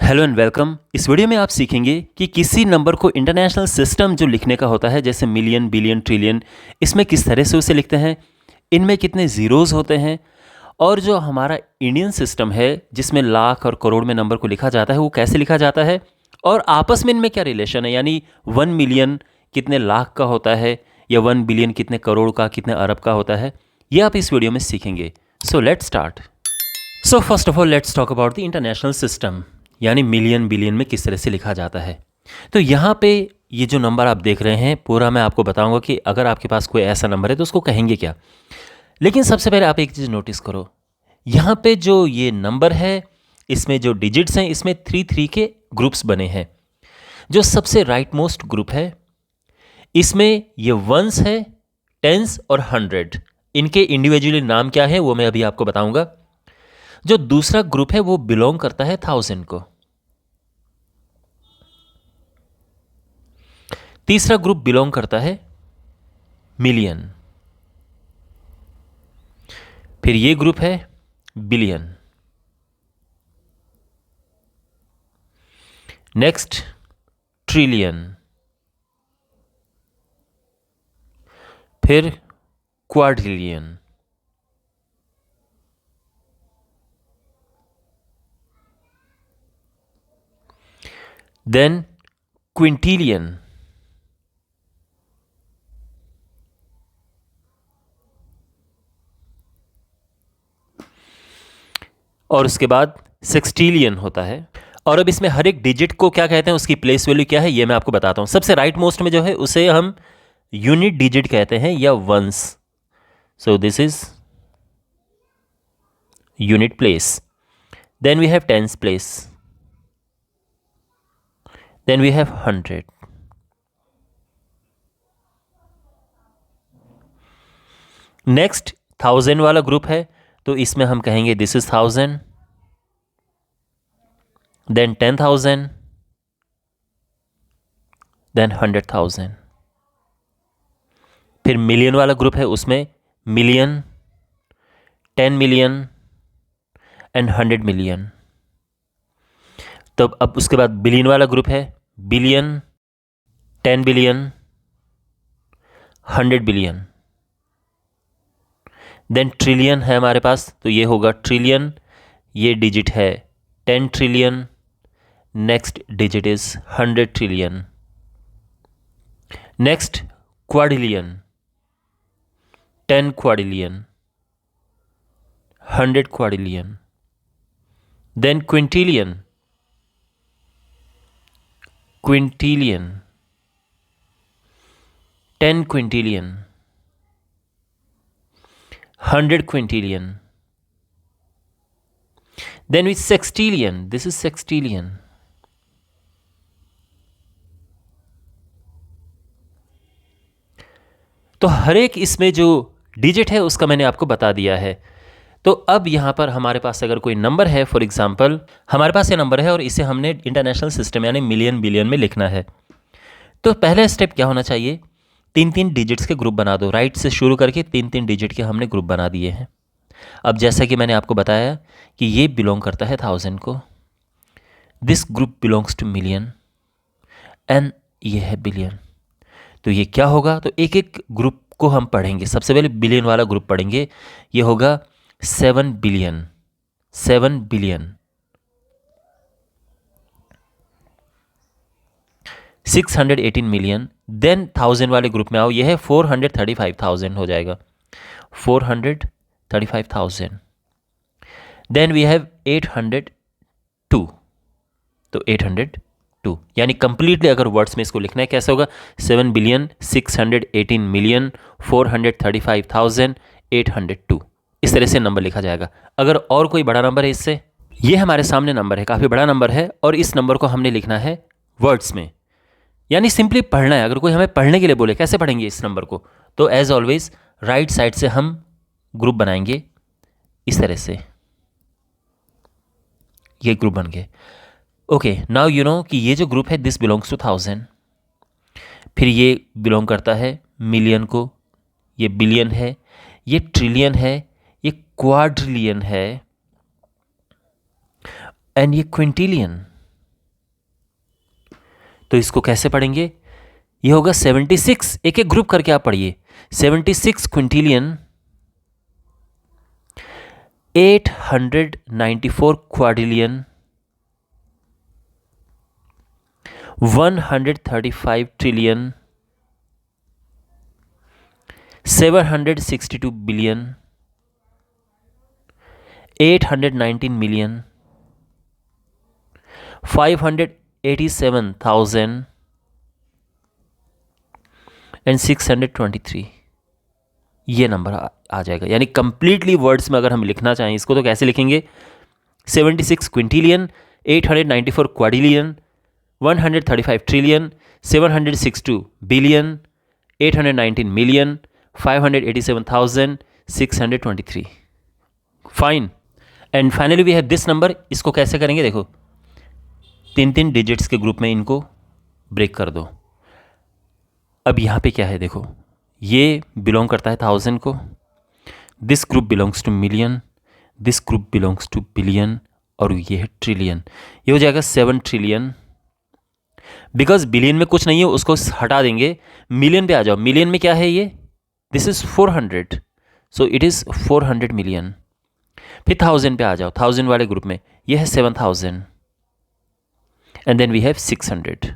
Hello and welcome. इस video में आप सीखेंगे कि किसी नंबर को इंटरनेशनल सिस्टम जो लिखने का होता है, जैसे मिलियन, बिलियन, ट्रिलियन, इसमें किस तरह से उसे लिखते हैं, इनमें कितने ज़ीरोज़ होते हैं, और जो हमारा इंडियन सिस्टम है जिसमें लाख और करोड़ में नंबर को लिखा जाता है वो कैसे लिखा जाता है, और आपस में इनमें क्या रिलेशन है। यानी 1 मिलियन कितने लाख का होता है, या 1 बिलियन कितने करोड़ का, कितने अरब का होता है, ये आप इस वीडियो में सीखेंगे। So let's start. So first of all let's talk about the international system, यानी मिलियन बिलियन में किस तरह से लिखा जाता है। तो यहाँ पे ये जो नंबर आप देख रहे हैं पूरा मैं आपको बताऊंगा कि अगर आपके पास कोई ऐसा नंबर है तो उसको कहेंगे क्या। लेकिन सबसे पहले आप एक चीज़ नोटिस करो, यहाँ पे जो ये नंबर है इसमें जो डिजिट्स हैं इसमें 3 के ग्रुप्स बने हैं। जो सबसे राइट मोस्ट ग्रुप है इसमें ये वंस है, टेंस और 100। इनके इंडिविजुअली नाम क्या है वो मैं अभी आपको बताऊंगा। जो दूसरा ग्रुप है वो बिलोंग करता है 1000 को। तीसरा ग्रुप बिलोंग करता है मिलियन। फिर ये ग्रुप है बिलियन। Next trillion. फिर क्वाड्रिलियन। Then quintillion. और उसके बाद सेक्सटिलियन होता है। और अब इसमें हर एक डिजिट को क्या कहते हैं, उसकी प्लेस वैल्यू क्या है, ये मैं आपको बताता हूं। सबसे राइट मोस्ट में जो है उसे हम यूनिट डिजिट कहते हैं या ones. So this is unit place. Then we have tens place. Then we have 100। Next 1000 वाला ग्रुप है, तो इसमें हम कहेंगे दिस इज 1000। देन 10,000। देन 100,000। फिर मिलियन वाला ग्रुप है, उसमें मिलियन, 10 मिलियन एंड 100 मिलियन। तो अब उसके बाद बिलियन वाला ग्रुप है, billion, 10 billion, 100 billion. Then trillion है हमारे पास, तो ये होगा ट्रिलियन। ये डिजिट है 10 trillion. Next digit is 100 trillion. Next quadrillion, 10 quadrillion, 100 quadrillion. Then quintillion, quintillion, 10 quintillion, 100 quintillion. Then with sextillion, this is sextillion. तो हर एक इसमें जो डिजिट है उसका मैंने आपको बता दिया है। तो अब यहाँ पर हमारे पास अगर कोई नंबर है, फॉर एग्जांपल हमारे पास ये नंबर है और इसे हमने इंटरनेशनल सिस्टम यानी मिलियन बिलियन में लिखना है, तो पहला स्टेप क्या होना चाहिए, 3 डिजिट्स के ग्रुप बना दो। राइट से शुरू करके 3 डिजिट के हमने ग्रुप बना दिए हैं। अब जैसा कि मैंने आपको बताया कि ये बिलोंग करता है 1000 को, this group belongs two million, and ये है बिलियन। तो ये क्या होगा, तो एक एक ग्रुप को हम पढ़ेंगे। सबसे पहले बिलियन वाला ग्रुप पढ़ेंगे, ये होगा 7 बिलियन, 7 बिलियन। 618 मिलियन। देन 1000 वाले ग्रुप में आओ, ये है 435,000 हो जाएगा, 435,000। देन वी हैव 802, तो 802 यानी कंप्लीटली अगर वर्ड्स में इसको लिखना है कैसे होगा, 7 बिलियन 618 मिलियन 435,802। इस तरह से नंबर लिखा जाएगा। अगर और कोई बड़ा नंबर है इससे, ये हमारे सामने नंबर है, काफ़ी बड़ा नंबर है, और इस नंबर को हमने लिखना है वर्ड्स में, यानी सिंपली पढ़ना है। अगर कोई हमें पढ़ने के लिए बोले कैसे पढ़ेंगे इस नंबर को, तो एज ऑलवेज राइट साइड से हम ग्रुप बनाएंगे इस तरह से, ये ग्रुप बन गए। ओके, नाउ यू नो कि ये जो ग्रुप है दिस बिलोंग्स टू 1000। फिर ये बिलोंग करता है मिलियन को, ये बिलियन है, ये ट्रिलियन है, ये क्वाड्रिलियन है, एंड ये क्विंटिलियन। तो इसको कैसे पढ़ेंगे? ये होगा 76, एक एक ग्रुप करके आप पढ़िए। 76 quintillion, 894 quadrillion, 135 trillion, 762 billion, 819 million, 587,000 and 623। ये नंबर आ जाएगा। यानी कंप्लीटली वर्ड्स में अगर हम लिखना चाहें इसको तो कैसे लिखेंगे? 76 quintillion, 894 quadrillion, 135 trillion, 762 billion, 819 million, 587,623। Fine. And finally we have this number. इसको कैसे करेंगे? देखो, 3 डिजिट्स के ग्रुप में इनको ब्रेक कर दो। अब यहाँ पे क्या है देखो, ये बिलोंग करता है 1000 को, this group belongs two million, this group belongs two billion, और ये है ट्रिलियन। ये हो जाएगा 7 ट्रिलियन। बिकॉज बिलियन में कुछ नहीं है उसको हटा देंगे, मिलियन पे आ जाओ। मिलियन में क्या है? ये this is 400, so it is 400 million. फिर 1000 पे आ जाओ, 1000 वाले ग्रुप में ये है 7000, एंड देन वी हैव 600।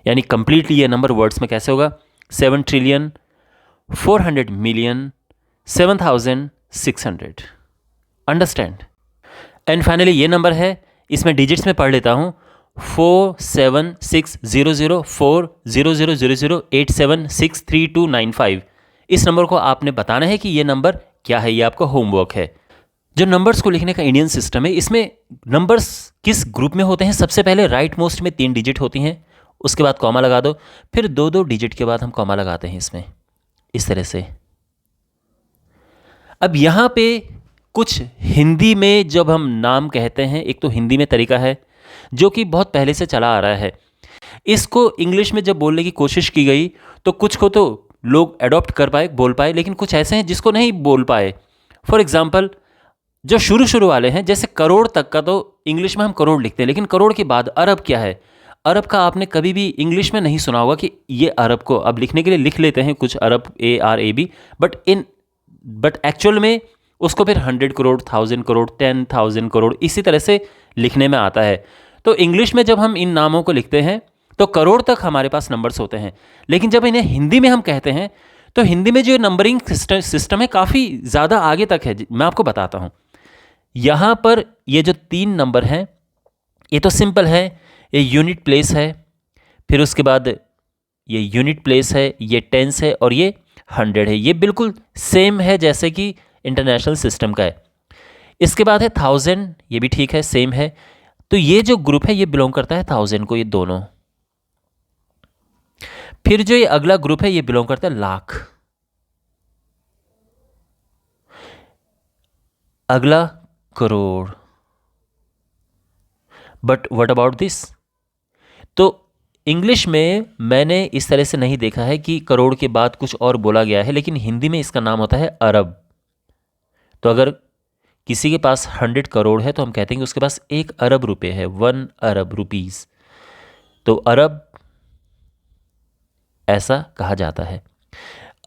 यानी कंप्लीटली ये नंबर वर्ड्स में कैसे होगा? 7 trillion, 400 million, 7600। Understand? And finally ये नंबर है, इसमें डिजिट्स में पढ़ लेता हूँ। 476004000087639295। इस नंबर को आपने बताना है कि ये नंबर क्या है। ये आपका होमवर्क है। जो नंबर्स को लिखने का इंडियन सिस्टम है, इसमें नंबर्स किस ग्रुप में होते हैं? सबसे पहले राइट मोस्ट में 3 डिजिट होती हैं, उसके बाद कॉमा लगा दो, फिर 2 डिजिट के बाद हम कॉमा लगाते हैं इसमें, इस तरह से। अब यहाँ पे कुछ हिंदी में जब हम नाम कहते हैं, एक तो हिंदी में तरीका है जो कि बहुत पहले से चला आ रहा है। इसको इंग्लिश में जब बोलने की कोशिश की गई तो कुछ को तो लोग अडॉप्ट कर पाए, बोल पाए, लेकिन कुछ ऐसे हैं जिसको नहीं बोल पाए। फॉर एग्जाम्पल, जो शुरू वाले हैं, जैसे करोड़ तक का तो इंग्लिश में हम करोड़ लिखते हैं, लेकिन करोड़ के बाद अरब क्या है? अरब का आपने कभी भी इंग्लिश में नहीं सुना होगा कि ये अरब को अब लिखने के लिए लिख लेते हैं कुछ अरब, ARAB, बट एक्चुअल में उसको फिर 100 करोड़, 1000 करोड़, 10,000 करोड़ इसी तरह से लिखने में आता है। तो इंग्लिश में जब हम इन नामों को लिखते हैं तो करोड़ तक हमारे पास नंबर्स होते हैं, लेकिन जब इन्हें हिंदी में हम कहते हैं तो हिंदी में जो नंबरिंग सिस्टम है काफ़ी ज़्यादा आगे तक है। मैं आपको बताता हूँ। यहाँ पर ये जो 3 नंबर हैं, ये तो सिंपल है, ये यूनिट प्लेस है, फिर उसके बाद ये यूनिट प्लेस है, ये टेंस है, और ये 100 है। ये बिल्कुल सेम है जैसे कि इंटरनेशनल सिस्टम का है। इसके बाद है 1000, ये भी ठीक है, सेम है। तो ये जो ग्रुप है ये बिलोंग करता है 1000 को, ये दोनों। फिर जो ये अगला ग्रुप है ये बिलोंग करता है लाख। अगला crore. But what about this? तो इंग्लिश में मैंने इस तरह से नहीं देखा है कि करोड़ के बाद कुछ और बोला गया है, लेकिन हिंदी में इसका नाम होता है अरब। तो अगर किसी के पास 100 करोड़ है तो हम कहते हैं कि उसके पास 1 अरब रुपए है, 1 अरब रुपीस। तो अरब ऐसा कहा जाता है।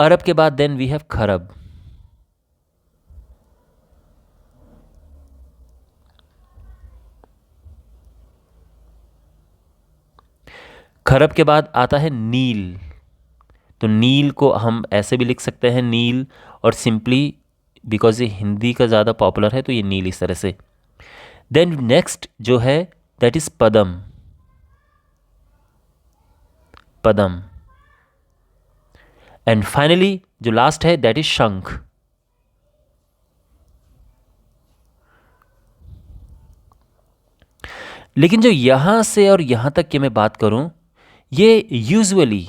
अरब के बाद देन वी हैव खरब। खरब के बाद आता है नील। तो नील को हम ऐसे भी लिख सकते हैं, नील, और सिंपली बिकॉज ये हिंदी का ज़्यादा पॉपुलर है तो ये नील इस तरह से। देन नेक्स्ट जो है that is padam. Padam. And finally जो लास्ट है दैट इज शंख। लेकिन जो यहां से और यहां तक की मैं बात करूं, ये यूजुअली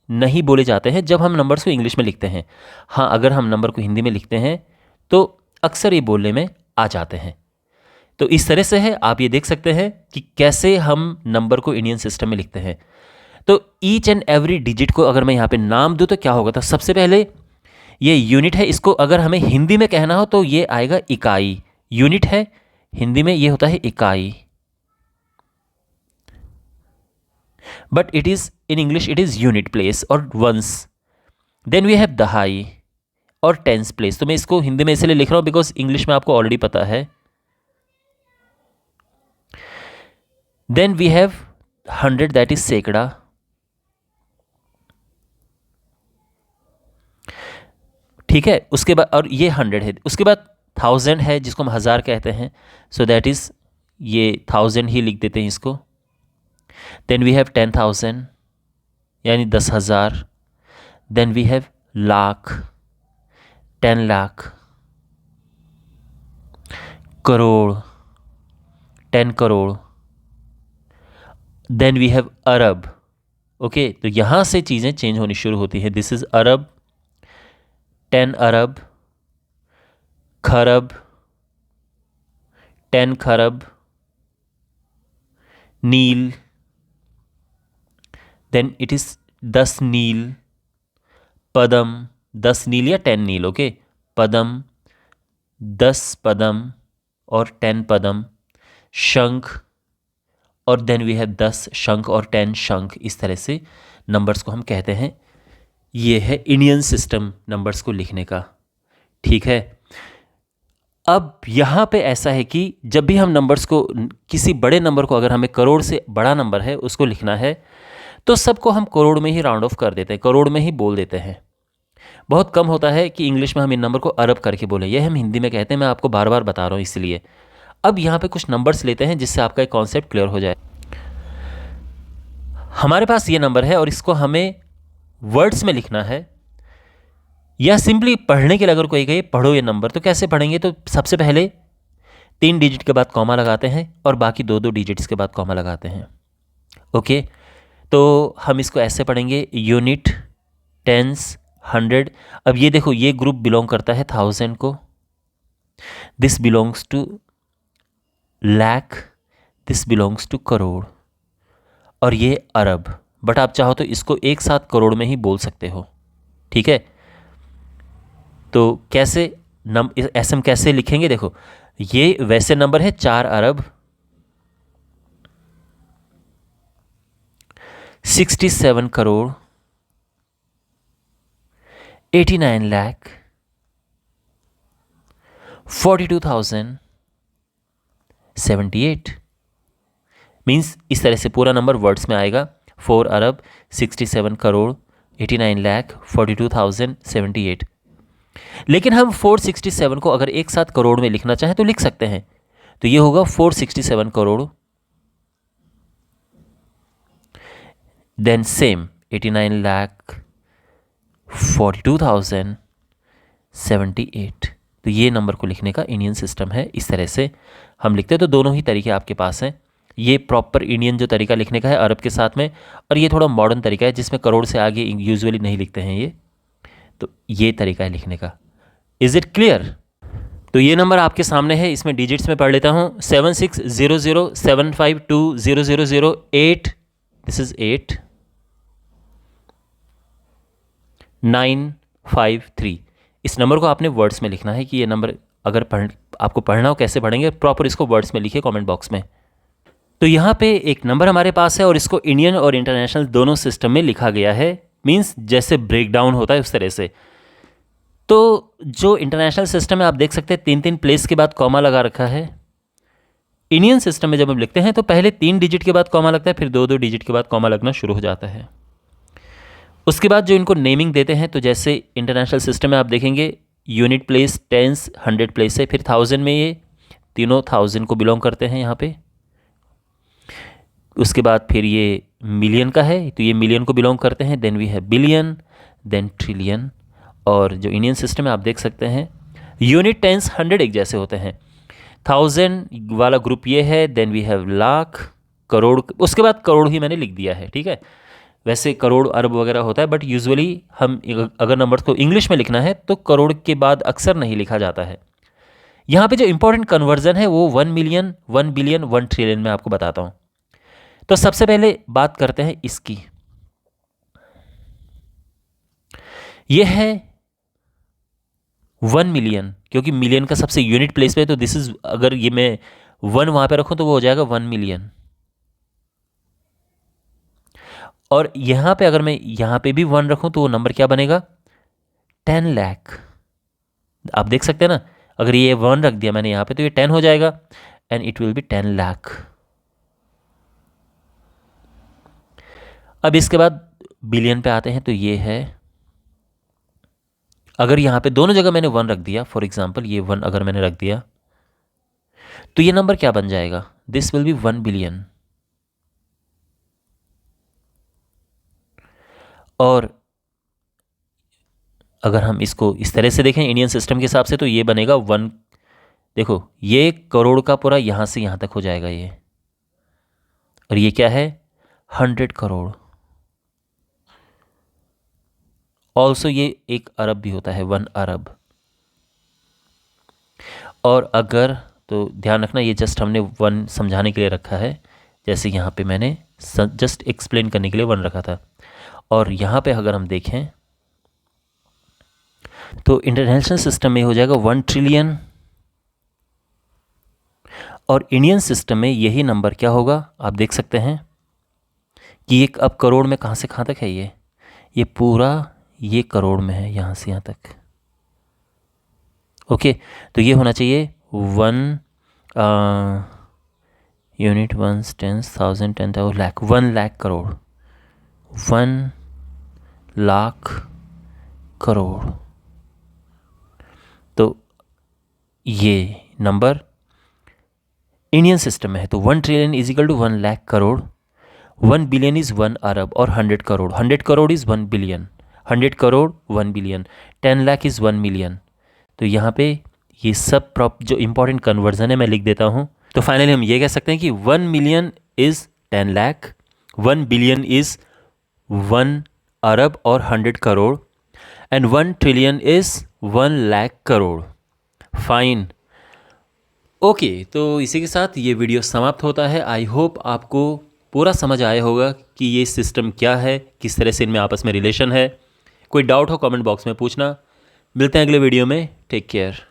नहीं बोले जाते हैं जब हम नंबर्स को इंग्लिश में लिखते हैं। हाँ, अगर हम नंबर को हिंदी में लिखते हैं तो अक्सर ये बोलने में आ जाते हैं। तो इस तरह से है, आप ये देख सकते हैं कि कैसे हम नंबर को इंडियन सिस्टम में लिखते हैं। तो ईच एंड एवरी डिजिट को अगर मैं यहाँ पे नाम दूँ तो क्या होगा? तो सबसे पहले ये यूनिट है, इसको अगर हमें हिंदी में कहना हो तो ये आएगा इकाई। यूनिट है, हिंदी में ये होता है इकाई। But it is in English it is unit place और वंस। देन वी हैव दहाई और टेंस प्लेस। तो मैं इसको हिंदी में इसलिए लिख रहा हूँ बिकॉज इंग्लिश में आपको ऑलरेडी पता है। Then we have 100 that is saikda. ठीक है, उसके बाद और ये 100 है। उसके बाद 1000 है जिसको हम हज़ार कहते हैं, सो दैट इज़ ये 1000 ही लिख देते हैं इसको। देन वी हैव 10,000 यानी 10,000। Then we have lakh, 10 lakh. Crore, 10 crore. Then we have arab. Okay, तो यहाँ से चीज़ें चेंज होनी शुरू होती हैं। This is arab, 10 arab. Kharab, 10 kharab. Neel, then it is 10 neel. Padam, 10 neel या 10 नील। ओके, पदम, 10 पदम और 10 पदम। शंख, और देन वी हैव 10 शंख और 10 शंख। इस तरह से नंबर्स को हम कहते हैं। ये है इंडियन सिस्टम नंबर्स को लिखने का। ठीक है, अब यहाँ पे ऐसा है कि जब भी हम नंबर्स को, किसी बड़े नंबर को, अगर हमें करोड़ से बड़ा नंबर है उसको लिखना है तो सबको हम करोड़ में ही राउंड ऑफ कर देते हैं, करोड़ में ही बोल देते हैं। बहुत कम होता है कि इंग्लिश में हम इन नंबर को अरब करके बोलें, यह हम हिंदी में कहते हैं। मैं आपको बार बार बता रहा हूँ इसलिए। अब यहाँ पे कुछ नंबर्स लेते हैं जिससे आपका एक कॉन्सेप्ट क्लियर हो जाए। हमारे पास ये नंबर है और इसको हमें वर्ड्स में लिखना है या सिंपली पढ़ने के लिए अगर कोई कहे पढ़ो ये नंबर, तो कैसे पढ़ेंगे? तो सबसे पहले 3 डिजिट के बाद कॉमा लगाते हैं और बाकी 2-2 डिजिट्स के बाद कॉमा लगाते हैं। ओके, तो हम इसको ऐसे पढ़ेंगे, यूनिट, टेंस, 100। अब ये देखो, ये ग्रुप बिलोंग करता है 1000 को, this belongs to lakh, this belongs to crore, और ये अरब। बट आप चाहो तो इसको एक साथ करोड़ में ही बोल सकते हो। ठीक है, तो कैसे ऐसे हम कैसे लिखेंगे? देखो, ये वैसे नंबर है 4 अरब 67 करोड़ 89 लाख 42,078। मीन्स इस तरह से पूरा नंबर वर्ड्स में आएगा, 4 अरब 67 करोड़ 89 लाख 42,078। लेकिन हम 467 को अगर एक साथ करोड़ में लिखना चाहें तो लिख सकते हैं। तो ये होगा 467 करोड़, देन सेम 89 लाख 42,078। तो ये नंबर को लिखने का इंडियन सिस्टम है। इस तरह से हम लिखते हैं। तो दोनों ही तरीके आपके पास हैं। ये प्रॉपर इंडियन जो तरीका लिखने का है अरब के साथ में, और ये थोड़ा मॉडर्न तरीका है जिसमें करोड़ से आगे यूजुअली नहीं लिखते हैं ये। तो ये तरीका है लिखने का। Is it clear? तो ये नंबर आपके सामने है, इसमें डिजिट्स में पढ़ लेता हूँ। 7600752000 दिस इज 8 953। इस नंबर को आपने वर्ड्स में लिखना है कि ये नंबर अगर आपको पढ़ना हो कैसे पढ़ेंगे, प्रॉपर इसको वर्ड्स में लिखिए कमेंट बॉक्स में। तो यहाँ पे एक नंबर हमारे पास है और इसको इंडियन और इंटरनेशनल दोनों सिस्टम में लिखा गया है। मींस जैसे ब्रेक डाउन होता है उस तरह से। तो जो इंटरनेशनल सिस्टम है आप देख सकते हैं 3-3 प्लेस के बाद कॉमा लगा रखा है। इंडियन सिस्टम में जब हम लिखते हैं तो पहले 3 डिजिट के बाद कॉमा लगता है, फिर 2-2 डिजिट के बाद कॉमा लगना शुरू हो जाता है। उसके बाद जो इनको नेमिंग देते हैं, तो जैसे इंटरनेशनल सिस्टम में आप देखेंगे यूनिट प्लेस, टेंस, 100 प्लेस है, फिर 1000 में ये तीनों 1000 को बिलोंग करते हैं यहाँ पे। उसके बाद फिर ये मिलियन का है तो ये मिलियन को बिलोंग करते हैं। देन वी है बिलियन, देन ट्रिलियन। और जो इंडियन सिस्टम में आप देख सकते हैं यूनिट, टेंस, 100 एक जैसे होते हैं। 1000 वाला ग्रुप ये है। Then we have lakh, crore, उसके बाद करोड़ ही मैंने लिख दिया है। ठीक है, वैसे करोड़ अरब वगैरह होता है बट यूजुअली हम अगर नंबर्स को इंग्लिश में लिखना है तो करोड़ के बाद अक्सर नहीं लिखा जाता है। यहाँ पे जो इंपॉर्टेंट कन्वर्जन है वो 1 मिलियन, 1 बिलियन, 1 ट्रिलियन में आपको बताता हूँ। तो सबसे पहले बात करते हैं इसकी। यह है 1 मिलियन, क्योंकि मिलियन का सबसे यूनिट प्लेस पे है, तो दिस इज, अगर ये मैं 1 वहां पे रखूं तो वो हो जाएगा 1 मिलियन। और यहाँ पे अगर मैं यहाँ पे भी 1 रखूँ तो वो नंबर क्या बनेगा, 10 लाख। आप देख सकते हैं ना, अगर ये 1 रख दिया मैंने यहाँ पे तो ये 10 हो जाएगा and it will be 10 lakh. अब इसके बाद बिलियन पे आते हैं, तो ये है, अगर यहाँ पे दोनों जगह मैंने 1 रख दिया, फॉर एग्जाम्पल ये 1 अगर मैंने रख दिया तो ये नंबर क्या बन जाएगा, दिस विल बी 1 बिलियन। और अगर हम इसको इस तरह से देखें इंडियन सिस्टम के हिसाब से, तो ये बनेगा 1, देखो ये करोड़ का पूरा यहाँ से यहाँ तक हो जाएगा ये, और ये क्या है, 100 करोड़। ऑल्सो ये 1 अरब भी होता है, 1 अरब। और अगर, तो ध्यान रखना ये जस्ट हमने 1 समझाने के लिए रखा है, जैसे यहाँ पे मैंने जस्ट एक्सप्लेन करने के लिए 1 रखा था। और यहाँ पे अगर हम देखें तो इंटरनेशनल सिस्टम में हो जाएगा 1 ट्रिलियन, और इंडियन सिस्टम में यही नंबर क्या होगा, आप देख सकते हैं कि एक अब करोड़ में कहाँ से कहाँ तक है, ये पूरा ये करोड़ में है, यहाँ से यहाँ तक। ओके, तो ये होना चाहिए 1 यूनिट, 1 टेंस, 1000, 10,000, लाख, 1 लाख करोड़, 1 लाख करोड़। तो ये नंबर इंडियन सिस्टम में है, तो 1 trillion is equal to 1 lakh crore, 1 billion is 1 arab, और 100 crore, 100 crore is 1 billion, 100 crore 1 billion, 10 lakh is 1 million. तो यहाँ पे ये सब जो इंपॉर्टेंट कन्वर्जन है मैं लिख देता हूँ। तो फाइनली हम ये कह सकते हैं कि 1 million is 10 lakh, 1 billion is 1 arab और 100 crore, and 1 trillion is 1 lakh crore. Fine, okay, तो इसी के साथ ये वीडियो समाप्त होता है। आई होप आपको पूरा समझ आया होगा कि ये सिस्टम क्या है, किस तरह से इनमें आपस में रिलेशन है। कोई डाउट हो कमेंट बॉक्स में पूछना। मिलते हैं अगले वीडियो में, टेक केयर।